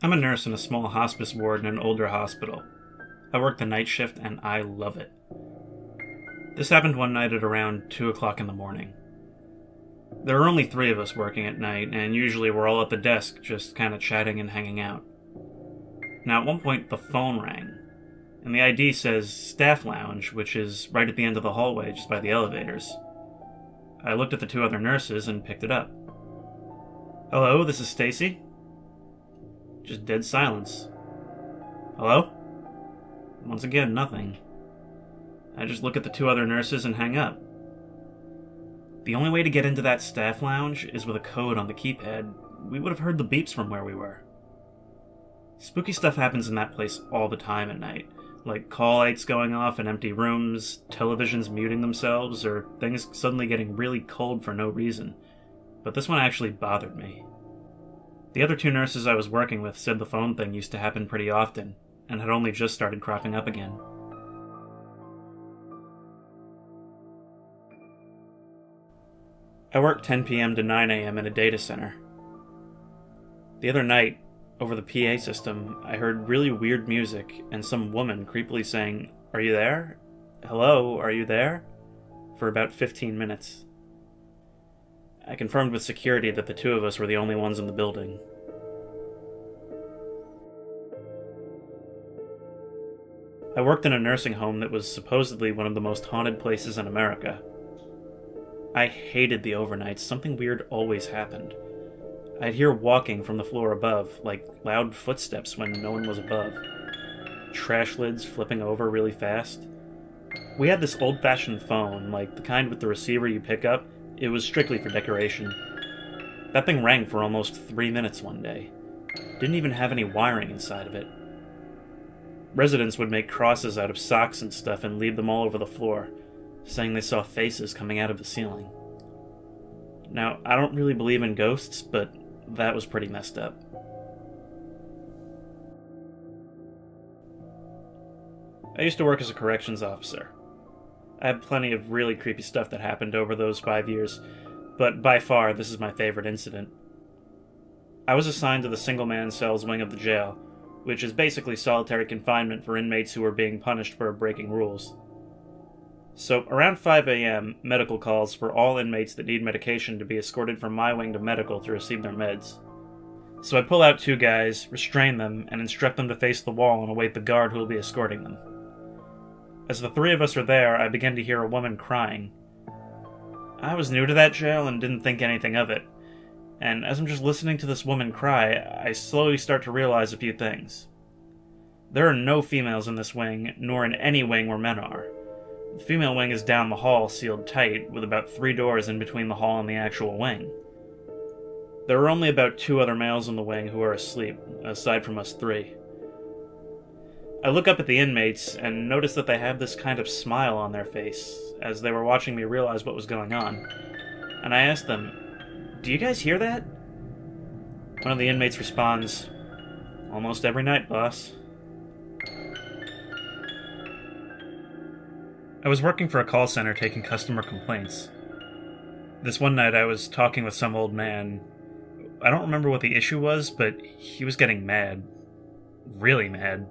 I'm a nurse in a small hospice ward in an older hospital. I work the night shift and I love it. This happened one night at around 2 o'clock in the morning. There are only 3 of us working at night, and usually we're all at the desk just kind of chatting and hanging out. Now at one point the phone rang, and the ID says Staff Lounge, which is right at the end of the hallway just by the elevators. I looked at the 2 other nurses and picked it up. "Hello, this is Stacy?" Just dead silence. "Hello?" Once again, nothing. I just look at the 2 other nurses and hang up. The only way to get into that staff lounge is with a code on the keypad. We would have heard the beeps from where we were. Spooky stuff happens in that place all the time at night, like call lights going off in empty rooms, televisions muting themselves, or things suddenly getting really cold for no reason. But this one actually bothered me. The other 2 nurses I was working with said the phone thing used to happen pretty often, and had only just started cropping up again. I work 10 p.m. to 9 a.m. in a data center. The other night, over the PA system, I heard really weird music and some woman creepily saying, "Are you there? Hello, are you there?" for about 15 minutes. I confirmed with security that the 2 of us were the only ones in the building. I worked in a nursing home that was supposedly one of the most haunted places in America. I hated the overnights. Something weird always happened. I'd hear walking from the floor above, like loud footsteps when no one was above. Trash lids flipping over really fast. We had this old-fashioned phone, like the kind with the receiver you pick up. It was strictly for decoration. That thing rang for almost 3 minutes one day. Didn't even have any wiring inside of it. Residents would make crosses out of socks and stuff and leave them all over the floor, saying they saw faces coming out of the ceiling. Now, I don't really believe in ghosts, but that was pretty messed up. I used to work as a corrections officer. I had plenty of really creepy stuff that happened over those 5 years, but by far this is my favorite incident. I was assigned to the single-man cells wing of the jail, which is basically solitary confinement for inmates who are being punished for breaking rules. So, around 5 a.m., medical calls for all inmates that need medication to be escorted from my wing to medical to receive their meds. So I pull out 2 guys, restrain them, and instruct them to face the wall and await the guard who will be escorting them. As the 3 of us are there, I begin to hear a woman crying. I was new to that jail and didn't think anything of it, and as I'm just listening to this woman cry, I slowly start to realize a few things. There are no females in this wing, nor in any wing where men are. The female wing is down the hall, sealed tight, with about 3 doors in between the hall and the actual wing. There are only about 2 other males in the wing who are asleep, aside from us 3. I look up at the inmates and notice that they have this kind of smile on their face, as they were watching me realize what was going on. And I ask them, "Do you guys hear that?" One of the inmates responds, "Almost every night, boss." I was working for a call center taking customer complaints. This one night I was talking with some old man. I don't remember what the issue was, but he was getting mad. Really mad.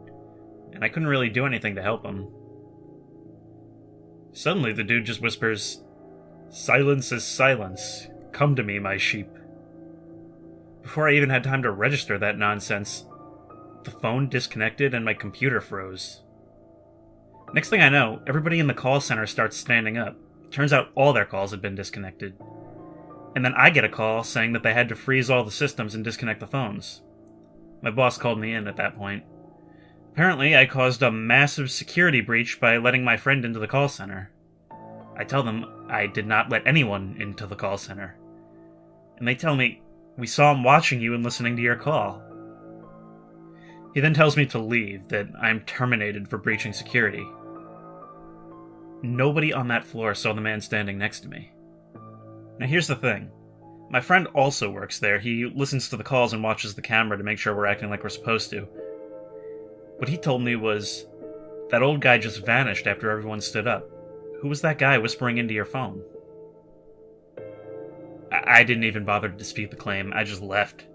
And I couldn't really do anything to help him. Suddenly the dude just whispers, "Silence is silence. Come to me, my sheep." Before I even had time to register that nonsense, the phone disconnected and my computer froze. Next thing I know, everybody in the call center starts standing up. Turns out all their calls had been disconnected. And then I get a call saying that they had to freeze all the systems and disconnect the phones. My boss called me in at that point. Apparently, I caused a massive security breach by letting my friend into the call center. I tell them I did not let anyone into the call center. And they tell me, "We saw him watching you and listening to your call." He then tells me to leave, that I'm terminated for breaching security. Nobody on that floor saw the man standing next to me. Now here's the thing. My friend also works there. He listens to the calls and watches the camera to make sure we're acting like we're supposed to. What he told me was, that old guy just vanished after everyone stood up. Who was that guy whispering into your phone? I didn't even bother to dispute the claim. I just left.